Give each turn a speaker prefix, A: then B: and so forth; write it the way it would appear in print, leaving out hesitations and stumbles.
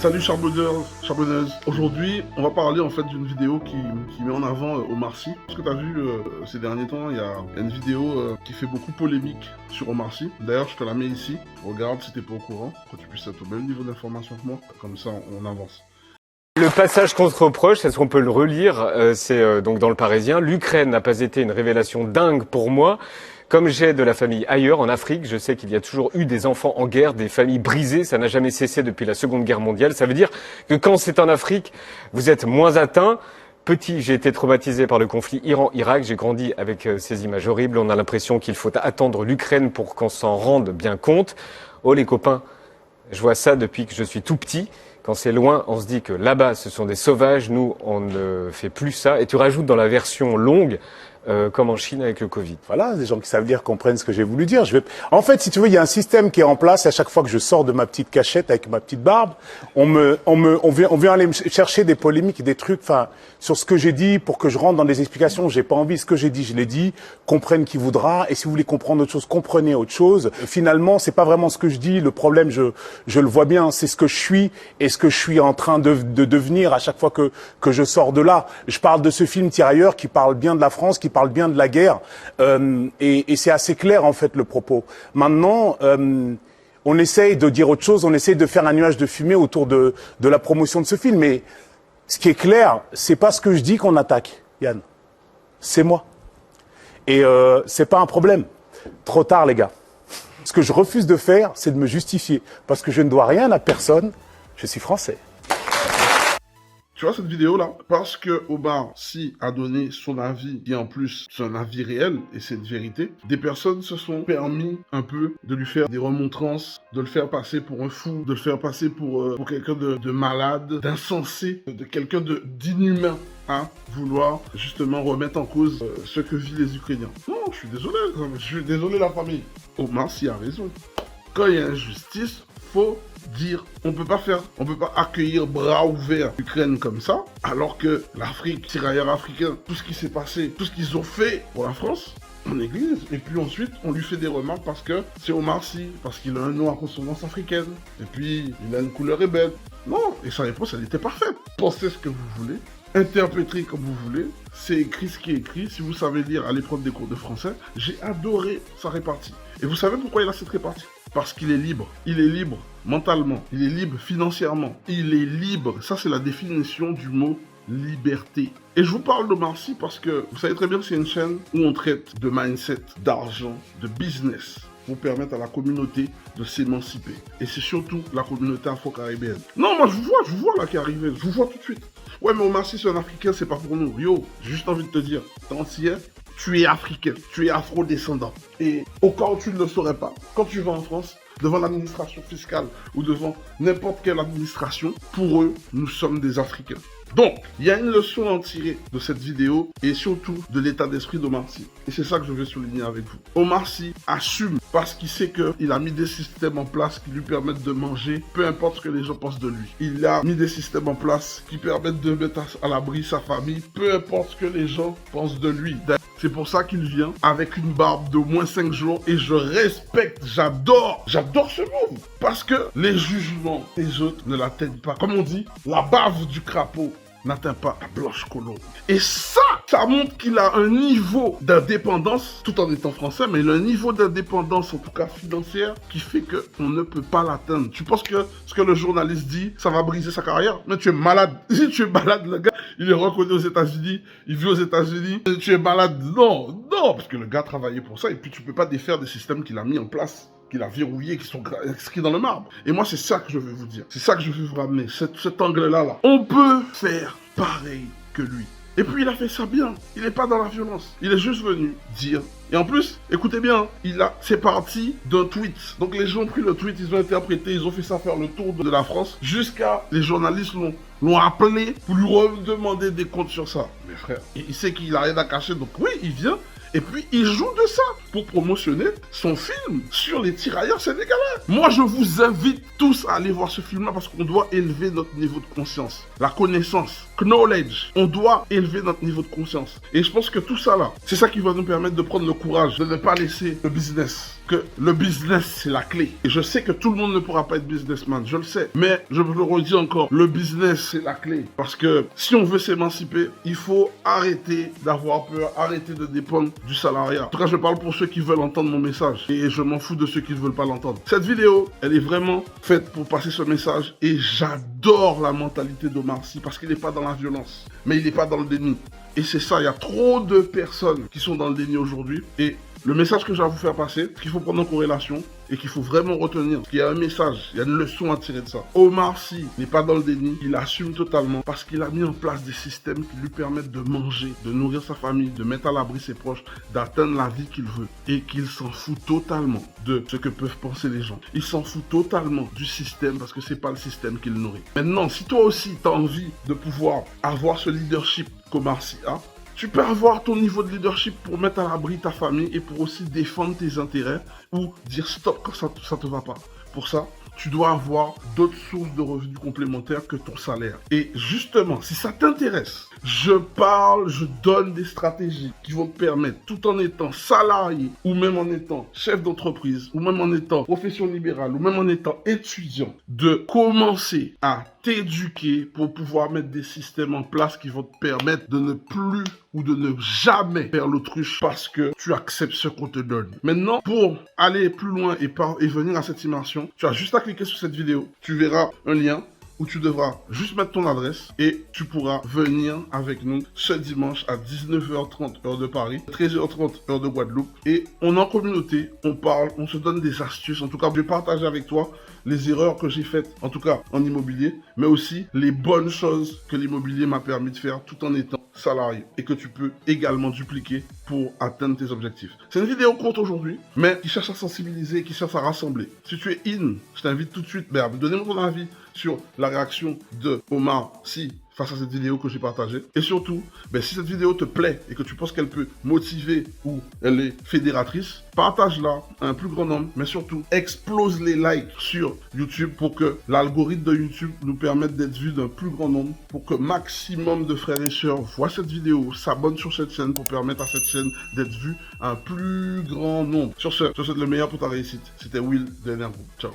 A: Salut charbonneurs, charbonneuses. Aujourd'hui, on va parler en fait d'une vidéo qui met en avant Omar Sy. Parce que tu as vu ces derniers temps, il y a une vidéo qui fait beaucoup polémique sur Omar Sy. D'ailleurs, je te la mets ici. Regarde si t'es pas au courant, que tu puisses être au même niveau d'information que moi. Comme ça, on avance.
B: Le passage contre-reproche, est-ce qu'on peut le relire? C'est donc dans le Parisien. L'Ukraine n'a pas été une révélation dingue pour moi. Comme j'ai de la famille ailleurs, en Afrique, je sais qu'il y a toujours eu des enfants en guerre, des familles brisées. Ça n'a jamais cessé depuis la Seconde Guerre mondiale. Ça veut dire que quand c'est en Afrique, vous êtes moins atteint. Petit, j'ai été traumatisé par le conflit Iran-Irak. J'ai grandi avec ces images horribles. On a l'impression qu'il faut attendre l'Ukraine pour qu'on s'en rende bien compte. Oh les copains, je vois ça depuis que je suis tout petit. Quand c'est loin, on se dit que là-bas, ce sont des sauvages. Nous, on ne fait plus ça. Et tu rajoutes dans la version longue, comme en Chine avec le Covid.
C: Voilà, des gens qui savent lire comprennent ce que j'ai voulu dire. En fait, si tu veux, il y a un système qui est en place. À chaque fois que je sors de ma petite cachette avec ma petite barbe, on vient aller me chercher des polémiques, des trucs, enfin, sur ce que j'ai dit pour que je rentre dans des explications. J'ai pas envie. Ce que j'ai dit, je l'ai dit. Comprenne qui voudra. Et si vous voulez comprendre autre chose, comprenez autre chose. Finalement, c'est pas vraiment ce que je dis. Le problème, je le vois bien. C'est ce que je suis et ce que je suis en train de devenir à chaque fois que je sors de là. Je parle de ce film Tirailleurs qui parle bien de la France, qui parle bien de la guerre, et c'est assez clair en fait le propos. Maintenant, on essaye de dire autre chose, on essaye de faire un nuage de fumée autour de la promotion de ce film, mais ce qui est clair, c'est pas ce que je dis qu'on attaque, Yann. C'est moi. Et c'est pas un problème. Trop tard, les gars. Ce que je refuse de faire, c'est de me justifier, parce que je ne dois rien à personne, je suis français.
A: Tu vois cette vidéo là? Parce que Omar Sy a donné son avis, et en plus c'est un avis réel, et c'est une vérité, des personnes se sont permis un peu de lui faire des remontrances, de le faire passer pour un fou, de le faire passer pour quelqu'un de malade, d'insensé, de quelqu'un d'inhumain, hein, vouloir justement remettre en cause ce que vivent les Ukrainiens. Non, je suis désolé la famille. Omar Sy a raison. Quand il y a injustice, faut dire, on peut pas accueillir bras ouverts l'Ukraine comme ça, alors que l'Afrique, tirailleurs africains, tout ce qui s'est passé, tout ce qu'ils ont fait pour la France, on néglige. Et puis ensuite, on lui fait des remarques parce que c'est Omar Sy, parce qu'il a un nom à consonance africaine, et puis il a une couleur ébène. Non, et sa réponse, elle était parfaite. Pensez ce que vous voulez, interprétez comme vous voulez, c'est écrit ce qui est écrit. Si vous savez lire à l'épreuve des cours de français, j'ai adoré sa répartie. Et vous savez pourquoi il a cette répartie? Parce qu'il est libre. Il est libre mentalement. Il est libre financièrement. Il est libre. Ça, c'est la définition du mot liberté. Et je vous parle d'Omar Sy parce que vous savez très bien que c'est une chaîne où on traite de mindset, d'argent, de business pour permettre à la communauté de s'émanciper. Et c'est surtout la communauté afro-caribéenne. Non, moi je vous vois là qui arrive. Je vous vois tout de suite. Ouais, mais Omar Sy, c'est un Africain, c'est pas pour nous. Yo, j'ai juste envie de te dire, t'es entier, tu es africain, tu es afro-descendant. Et au cas où tu ne le saurais pas, quand tu vas en France, devant l'administration fiscale ou devant n'importe quelle administration, pour eux, nous sommes des Africains. Donc, il y a une leçon à en tirer de cette vidéo et surtout de l'état d'esprit d'Omar Sy. Et c'est ça que je vais souligner avec vous. Omar Sy assume parce qu'il sait qu'il a mis des systèmes en place qui lui permettent de manger, peu importe ce que les gens pensent de lui. Il a mis des systèmes en place qui permettent de mettre à l'abri sa famille, peu importe ce que les gens pensent de lui. C'est pour ça qu'il vient avec une barbe d'au moins 5 jours et je respecte, j'adore ce move. Parce que les jugements des autres ne l'atteignent pas. Comme on dit, la bave du crapaud n'atteint pas la blanche colombe. Et ça montre qu'il a un niveau d'indépendance, tout en étant français, mais il a un niveau d'indépendance, en tout cas financière, qui fait qu'on ne peut pas l'atteindre. Tu penses que ce que le journaliste dit, ça va briser sa carrière? Mais tu es malade. Si tu es malade, le gars, il est reconnu aux États-Unis, il vit aux États-Unis, tu es malade. Non, parce que le gars travaillait pour ça, et puis tu peux pas défaire des systèmes qu'il a mis en place, qu'il a verrouillés, qui sont inscrits dans le marbre. Et moi, c'est ça que je veux vous dire. C'est ça que je veux vous ramener, cet angle-là. On peut faire pareil que lui. Et puis, il a fait ça bien. Il n'est pas dans la violence. Il est juste venu dire. Et en plus, écoutez bien, c'est parti d'un tweet. Donc, les gens ont pris le tweet, ils ont interprété, ils ont fait ça faire le tour de la France, jusqu'à les journalistes l'ont appelé pour lui redemander des comptes sur ça. Mais frère, il sait qu'il n'a rien à cacher, donc oui, il vient. Et puis, il joue de ça pour promotionner son film sur les tirailleurs sénégalais. Moi, je vous invite tous à aller voir ce film-là parce qu'on doit élever notre niveau de conscience. La connaissance, knowledge. On doit élever notre niveau de conscience. Et je pense que tout ça là, c'est ça qui va nous permettre de prendre le courage de ne pas laisser le business que le business, c'est la clé. Et je sais que tout le monde ne pourra pas être businessman, je le sais. Mais je vous le redis encore, le business, c'est la clé. Parce que si on veut s'émanciper, il faut arrêter d'avoir peur, arrêter de dépendre du salariat. En tout cas, je parle pour ceux qui veulent entendre mon message. Et je m'en fous de ceux qui ne veulent pas l'entendre. Cette vidéo, elle est vraiment faite pour passer ce message. Et j'adore la mentalité d'Omar Sy parce qu'il n'est pas dans la violence. Mais il n'est pas dans le déni. Et c'est ça, il y a trop de personnes qui sont dans le déni aujourd'hui. Et le message que j'ai à vous faire passer, c'est qu'il faut prendre en corrélation et qu'il faut vraiment retenir. Parce qu'il y a un message, il y a une leçon à tirer de ça. Omar Sy n'est pas dans le déni, il assume totalement parce qu'il a mis en place des systèmes qui lui permettent de manger, de nourrir sa famille, de mettre à l'abri ses proches, d'atteindre la vie qu'il veut. Et qu'il s'en fout totalement de ce que peuvent penser les gens. Il s'en fout totalement du système parce que c'est pas le système qui le nourrit. Maintenant, si toi aussi tu as envie de pouvoir avoir ce leadership qu'Omar Sy a, tu peux avoir ton niveau de leadership pour mettre à l'abri ta famille et pour aussi défendre tes intérêts ou dire stop quand ça te va pas. Pour ça, tu dois avoir d'autres sources de revenus complémentaires que ton salaire. Et justement, si ça t'intéresse, je donne des stratégies qui vont te permettre, tout en étant salarié, ou même en étant chef d'entreprise, ou même en étant profession libérale, ou même en étant étudiant, de commencer à t'éduquer pour pouvoir mettre des systèmes en place qui vont te permettre de ne plus ou de ne jamais faire l'autruche parce que tu acceptes ce qu'on te donne. Maintenant, pour aller plus loin et venir à cette immersion, tu as juste à cliquer sur cette vidéo. Tu verras un lien où tu devras juste mettre ton adresse et tu pourras venir avec nous ce dimanche à 19h30 heure de Paris, 13h30 heure de Guadeloupe. Et on est en communauté, on parle, on se donne des astuces. En tout cas, je vais partager avec toi les erreurs que j'ai faites, en tout cas en immobilier, mais aussi les bonnes choses que l'immobilier m'a permis de faire tout en étant salarié et que tu peux également dupliquer pour atteindre tes objectifs. C'est une vidéo courte aujourd'hui, mais qui cherche à sensibiliser, qui cherche à rassembler. Si tu es je t'invite tout de suite à me donner ton avis sur la réaction de Omar Sy face à cette vidéo que j'ai partagée. Et surtout, si cette vidéo te plaît et que tu penses qu'elle peut motiver ou elle est fédératrice, partage-la à un plus grand nombre, mais surtout, explose les likes sur YouTube pour que l'algorithme de YouTube nous permette d'être vu d'un plus grand nombre, pour que maximum de frères et sœurs voient cette vidéo, s'abonnent sur cette chaîne pour permettre à cette chaîne d'être vue à un plus grand nombre. Sur ce, je te souhaite le meilleur pour ta réussite. C'était Will de Energroup. Ciao.